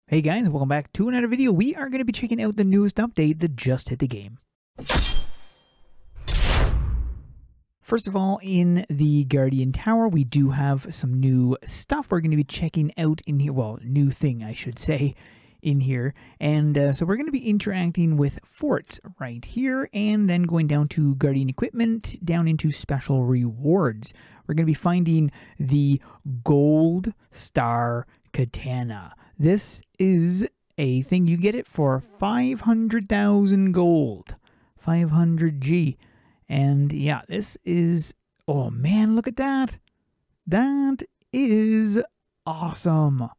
Hey guys, welcome back to another video. We are going to be checking out the newest update that just hit the game. First of all, in the Guardian Tower, we do have some new stuff we're going to be checking out in here. Well, new thing, I should say, in here. And so we're going to be interacting with forts right here, and then going down to Guardian Equipment, down into Special Rewards. We're going to be finding the Gold Star Katana. This is a thing, you get it for 500,000 gold, 500G. And yeah, this is, oh man, look at that. That is awesome.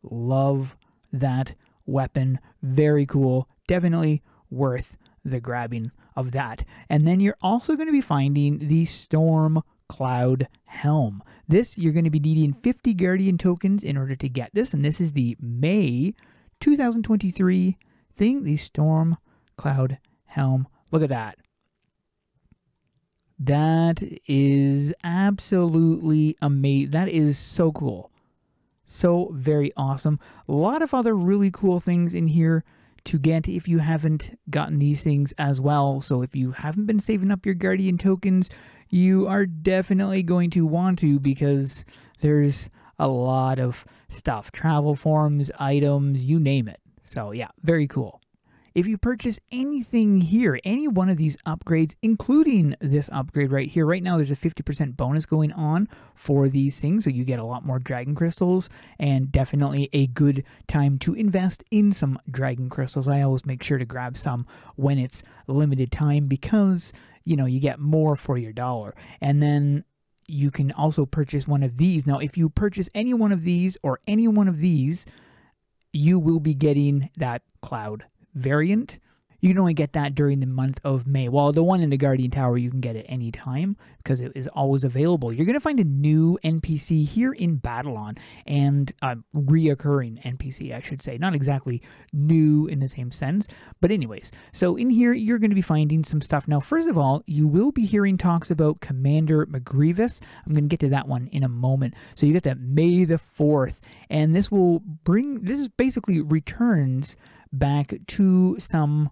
Love that weapon. Very cool. Definitely worth the grabbing of that. And then you're also going to be finding the Storm Cloud Helm. This, you're going to be needing 50 Guardian tokens in order to get this, and this is the May 2023 thing, the Storm Cloud Helm. Look at that. That is absolutely amazing. That is so cool. So very awesome. A lot of other really cool things in here to get if you haven't gotten these things as well. So if you haven't been saving up your Guardian tokens, you are definitely going to want to, because there's a lot of stuff. Travel forms, items, you name it. So yeah, very cool. If you purchase anything here, any one of these upgrades, including this upgrade right here, right now there's a 50% bonus going on for these things, so you get a lot more dragon crystals, and definitely a good time to invest in some dragon crystals. I always make sure to grab some when it's limited time, because, you know, you get more for your dollar. And then you can also purchase one of these. Now, if you purchase any one of these or any one of these, you will be getting that cloud variant. You can only get that during the month of May. Well, the one in the Guardian Tower, you can get it any time because it is always available. You're going to find a new NPC here in Babylon, and a reoccurring NPC, I should say. Not exactly new in the same sense, but anyways. So in here, you're going to be finding some stuff. Now, first of all, you will be hearing talks about Commander Mogrevious. I'm going to get to that one in a moment. So you get that May the 4th, and this will bring, this is basically returns back to some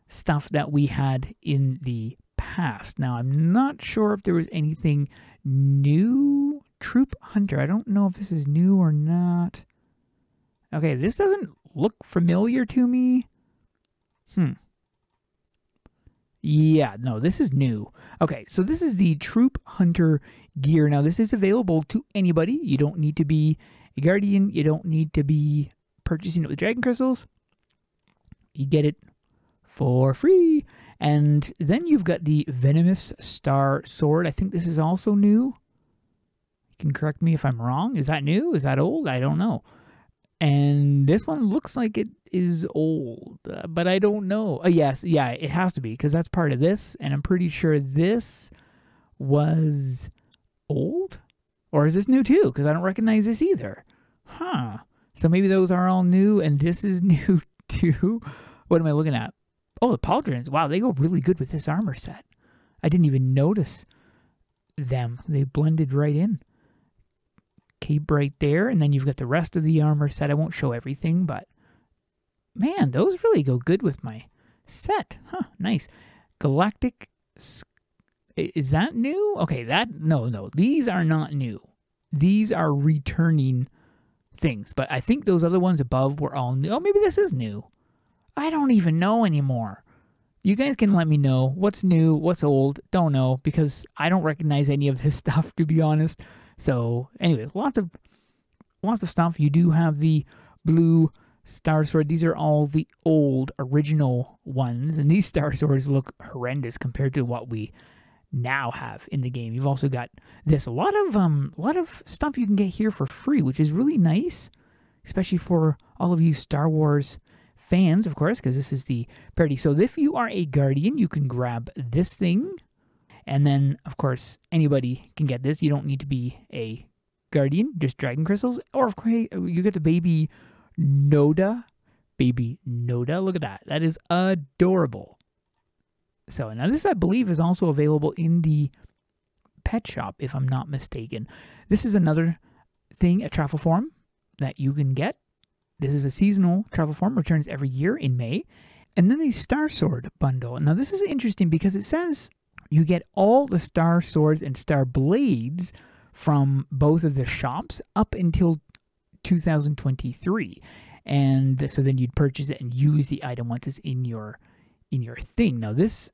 stuff that we had in the past. Now, I'm not sure if there was anything new. Troop Hunter, I don't know if this is new or not. Okay, this doesn't look familiar to me. Yeah, no, this is new. Okay, so this is the Troop Hunter gear. Now, this is available to anybody. You don't need to be a Guardian. You don't need to be purchasing it with Dragon Crystals. You get it for free. And then you've got the Venomous Star Sword. I think this is also new. You can correct me if I'm wrong. Is that new? Is that old? I don't know. And this one looks like it is old, but I don't know. Yes, yeah, it has to be, because that's part of this, and I'm pretty sure this was old. Or is this new too? Because I don't recognize this either. Huh. So maybe those are all new, and this is new too. What am I looking at? Oh, the pauldrons. Wow, they go really good with this armor set. I didn't even notice them. They blended right in. Cape right there, and then you've got the rest of the armor set. I won't show everything, but man, those really go good with my set. Huh, nice. Galactic, is that new? Okay, no, these are not new. These are returning things, but I think those other ones above were all new. Oh, maybe this is new. I don't even know anymore. You guys can let me know what's new, what's old. Don't know, because I don't recognize any of this stuff, to be honest. So, anyways, lots of stuff. You do have the Blue Star Sword. These are all the old original ones, and these Star Swords look horrendous compared to what we now have in the game. You've also got this, a lot of stuff you can get here for free, which is really nice, especially for all of you Star Wars fans, of course, because this is the parody. So if you are a Guardian, you can grab this thing, and then of course anybody can get this. You don't need to be a Guardian, just Dragon Crystals. Or of course you get the baby Noda. Look at that. That is adorable. So now this, I believe, is also available in the pet shop, if I'm not mistaken. This is another thing, a travel form that you can get. This is a seasonal travel form, returns every year in May. And then the Star Sword bundle. Now this is interesting because it says you get all the Star Swords and Star Blades from both of the shops up until 2023. And so then you'd purchase it and use the item once it's in your thing. Now this,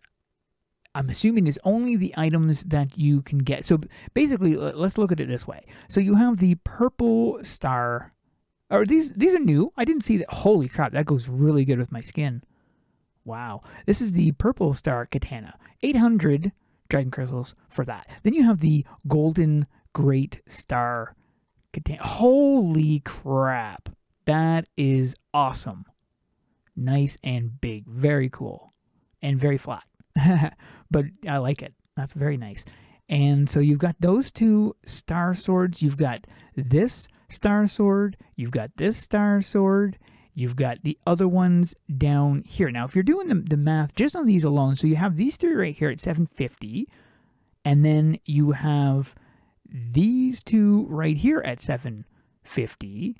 I'm assuming, is only the items that you can get. So basically, let's look at it this way. So you have the purple star, or these are new. I didn't see that. Holy crap, that goes really good with my skin. Wow. This is the purple star katana. 800 dragon crystals for that. Then you have the golden great star katana. Holy crap. That is awesome. Nice and big. Very cool. And very flat. But I like it. That's very nice. And so you've got those two star swords. You've got this star sword. You've got this star sword. You've got the other ones down here. Now, if you're doing the math just on these alone, so you have these three right here at 750, and then you have these two right here at 750,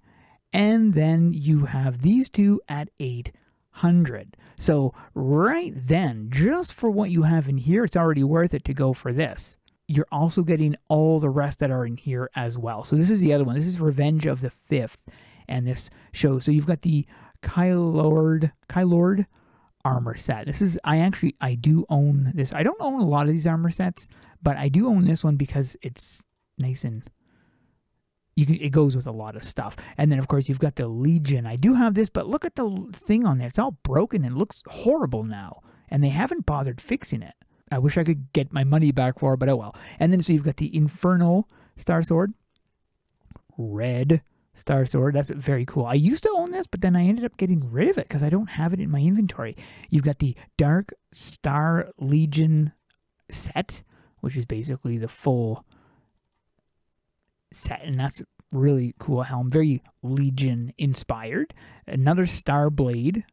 and then you have these two at 800. So right then, just for what you have in here, it's already worth it to go for this. You're also getting all the rest that are in here as well. So this is the other one. This is Revenge of the Fifth. And this shows, so you've got the Kylord armor set. This is, I do own this. I don't own a lot of these armor sets, but I do own this one because it's nice and it goes with a lot of stuff. And then of course you've got the Legion. I do have this, but look at the thing on there. It's all broken and looks horrible now. And they haven't bothered fixing it. I wish I could get my money back for it, but oh well. And then so you've got the Infernal Star Sword. Red Star Sword. That's very cool. I used to own this, but then I ended up getting rid of it because I don't have it in my inventory. You've got the Dark Star Legion set, which is basically the full set, and that's really cool helm. Very Legion inspired. Another Star Blade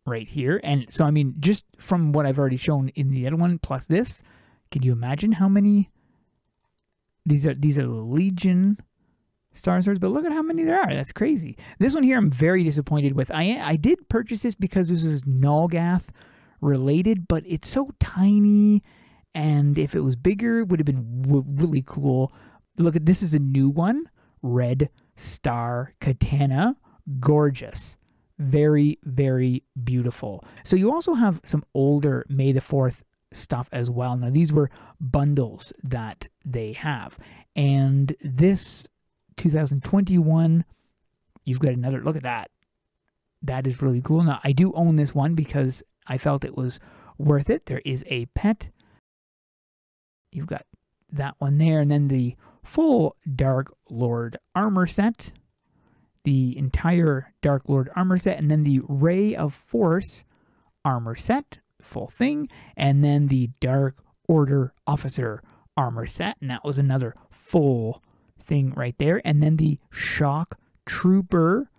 right here. And so, I mean, just from what I've already shown in the other one, plus this, can you imagine how many? These are Legion Star Swords, but look at how many there are. That's crazy. This one here I'm very disappointed with. I did purchase this because this is Nulgath related, but it's so tiny, and if it was bigger, it would have been really cool. Look at this, is a new one. Red Star Katana. Gorgeous. Very, very beautiful. So you also have some older May the 4th stuff as well. Now these were bundles that they have. And this 2021, you've got another, look at that. That is really cool. Now I do own this one because I felt it was worth it. There is a pet. You've got that one there, and then the full Dark Lord armor set, the entire Dark Lord armor set, and then the Ray of Force armor set, full thing, and then the Dark Order Officer armor set, and that was another full thing right there, and then the Shock Trooper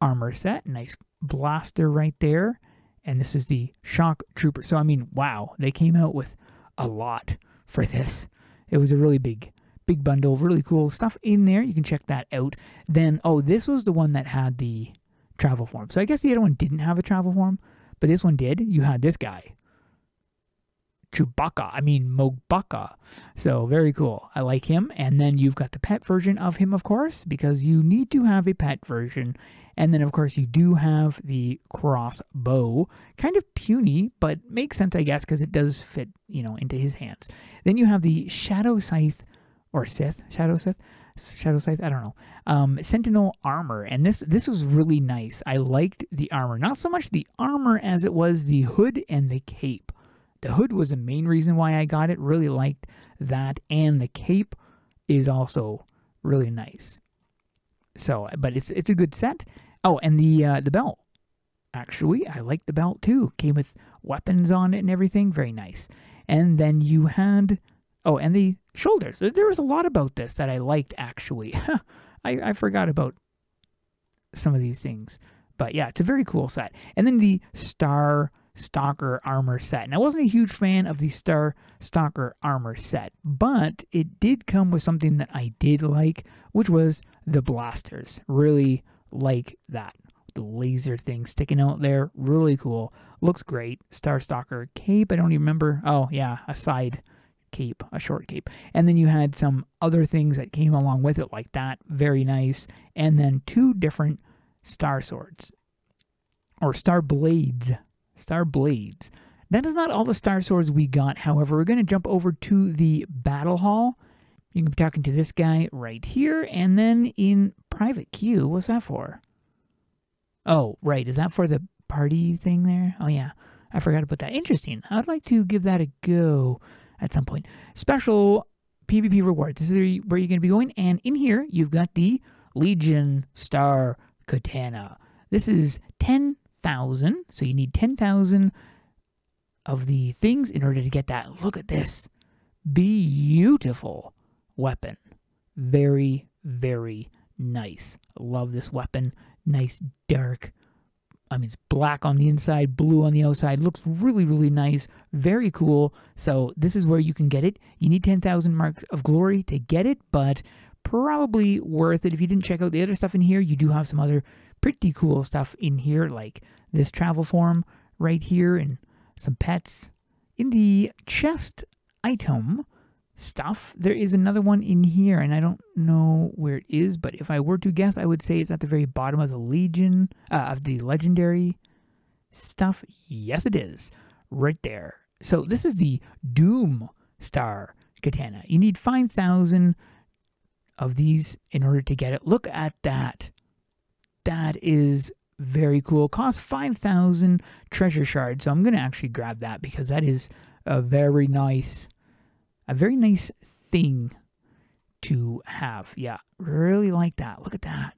armor set, nice blaster right there, and this is the Shock Trooper. So I mean, wow, they came out with a lot for this. It was a really big bundle, really cool stuff in there. You can check that out. Then, oh, this was the one that had the travel form. So I guess the other one didn't have a travel form, but this one did. You had this guy, Mogbaka. So very cool. I like him. And then you've got the pet version of him, of course, because you need to have a pet version. And then, of course, you do have the crossbow. Kind of puny, but makes sense, I guess, because it does fit, into his hands. Then you have the Shadow Scythe, or Sith, Shadow Scythe, I don't know. Sentinel armor, and this was really nice. I liked the armor. Not so much the armor as it was the hood and the cape. The hood was the main reason why I got it. Really liked that, and the cape is also really nice. So, but it's a good set. Oh, and the belt. Actually, I like the belt too. Came with weapons on it and everything. Very nice. And then you had, oh, and the shoulders. There was a lot about this that I liked, actually. I forgot about some of these things. But yeah, it's a very cool set. And then the Star Stalker armor set. And I wasn't a huge fan of the Star Stalker armor set, but it did come with something that I did like, which was the blasters. Really like that. The laser thing sticking out there, really cool. Looks great. Starstalker cape, I don't even remember. Oh yeah, a side cape, a short cape. And then you had some other things that came along with it like that, very nice. And then 2 different star swords, or star blades. That is not all the star swords we got. However, we're going to jump over to the battle hall. You can be talking to this guy right here, and then in private queue, what's that for? Oh, right. Is that for the party thing there? Oh, yeah. I forgot to put that. Interesting. I'd like to give that a go at some point. Special PvP rewards. This is where you're going to be going. And in here, you've got the Legion Star Katana. This is 10,000. So you need 10,000 of the things in order to get that. Look at this. Beautiful weapon. Very, very nice. Love this weapon. Nice dark, I mean, it's black on the inside, blue on the outside. Looks really, really nice. Very cool. So this is where you can get it. You need 10,000 marks of glory to get it, but probably worth it. If you didn't check out the other stuff in here, you do have some other pretty cool stuff in here, like this travel form right here and some pets. In the chest item stuff, there is another one in here, and I don't know where it is, but if I were to guess, I would say it's at the very bottom of the Legion, of the legendary stuff. Yes, it is. Right there. So this is the Doom Star Katana. You need 5,000 of these in order to get it. Look at that. That is very cool. Costs 5,000 treasure shards, so I'm going to actually grab that because that is a very nice thing to have. Yeah, really like that. Look at that.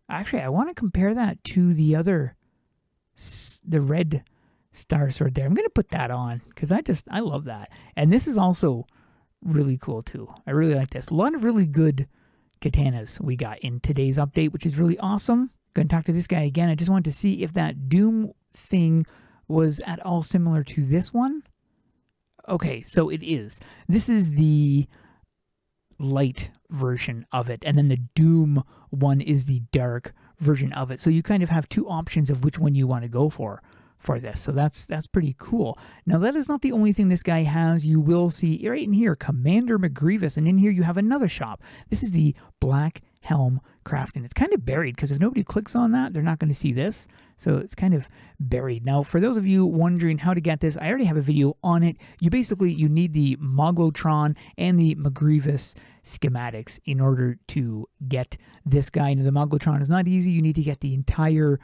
Actually, I want to compare that to the other, the red star sword there. I'm going to put that on because I love that. And this is also really cool too. I really like this. A lot of really good katanas we got in today's update, which is really awesome. Going to talk to this guy again. I just wanted to see if that Doom thing was at all similar to this one. Okay, so it is. This is the light version of it, and then the Doom one is the dark version of it. So you kind of have 2 options of which one you want to go for this. So that's pretty cool. Now, that is not the only thing this guy has. You will see right in here, Commander Mogrevious, and in here you have another shop. This is the Black Helm Crafting. It's kind of buried because if nobody clicks on that, they're not going to see this. So it's kind of buried. Now, for those of you wondering how to get this, I already have a video on it. You need the Moglotron and the Mogrevious schematics in order to get this guy. Now, the Moglotron is not easy. You need to get the entire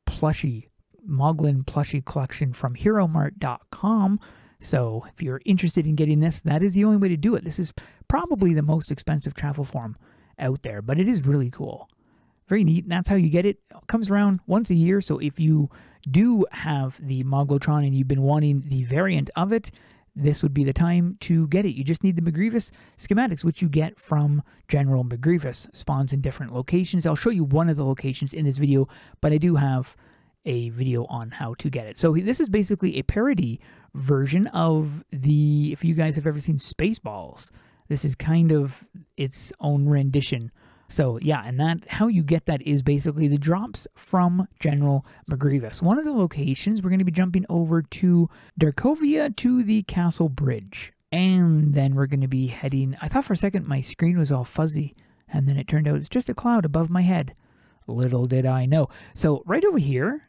Moglin plushie collection from HeroMart.com. So if you're interested in getting this, that is the only way to do it. This is probably the most expensive travel form out there, but it is really cool. Very neat. And that's how you get it. It comes around once a year. So if you do have the Moglotron and you've been wanting the variant of it, this would be the time to get it. You just need the Mogrevious schematics, which you get from General Mogrevious. Spawns in different locations. I'll show you one of the locations in this video, but I do have a video on how to get it. So this is basically a parody version of the, if you guys have ever seen Spaceballs, this is kind of its own rendition. So yeah, and that, how you get that is basically the drops from General Mogrevious. One of the locations, we're going to be jumping over to Darkovia to the Castle Bridge. And then we're going to be heading, I thought for a second my screen was all fuzzy, and then it turned out it's just a cloud above my head. Little did I know. So right over here,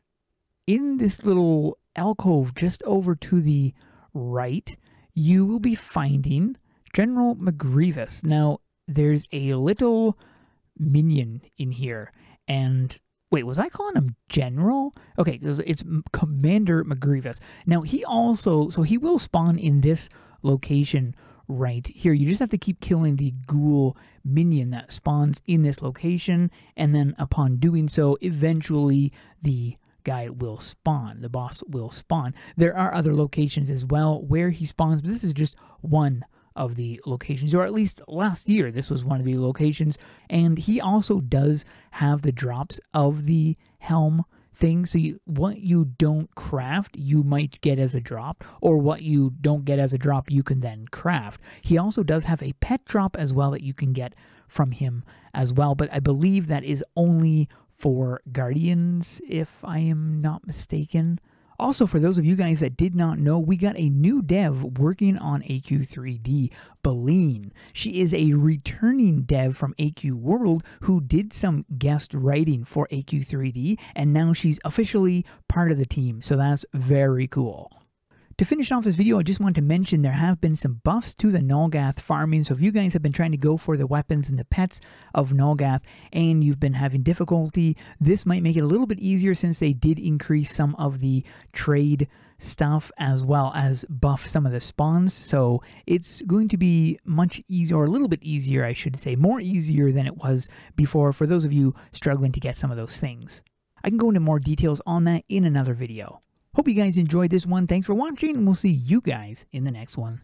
in this little alcove just over to the right, you will be finding General Mogrevious. Now, there's a little minion in here, and wait, was I calling him General? Okay, it's Commander Mogrevious. Now, he also, so he will spawn in this location right here. You just have to keep killing the ghoul minion that spawns in this location, and then upon doing so, eventually the guy will spawn. The boss will spawn. There are other locations as well where he spawns, but this is just one of the locations, or at least last year this was one of the locations. And he also does have the drops of the helm thing, so what you don't craft you might get as a drop, or what you don't get as a drop you can then craft. He also does have a pet drop as well that you can get from him as well, but I believe that is only for Guardians, if I am not mistaken. Also, for those of you guys that did not know, we got a new dev working on AQ3D, Baleen. She is a returning dev from AQ World who did some guest writing for AQ3D, and now she's officially part of the team, so that's very cool. To finish off this video, I just want to mention there have been some buffs to the Nulgath farming, so if you guys have been trying to go for the weapons and the pets of Nulgath and you've been having difficulty, this might make it a little bit easier since they did increase some of the trade stuff as well as buff some of the spawns, so it's going to be much easier, or a little bit easier I should say, more easier than it was before for those of you struggling to get some of those things. I can go into more details on that in another video. Hope you guys enjoyed this one. Thanks for watching, and we'll see you guys in the next one.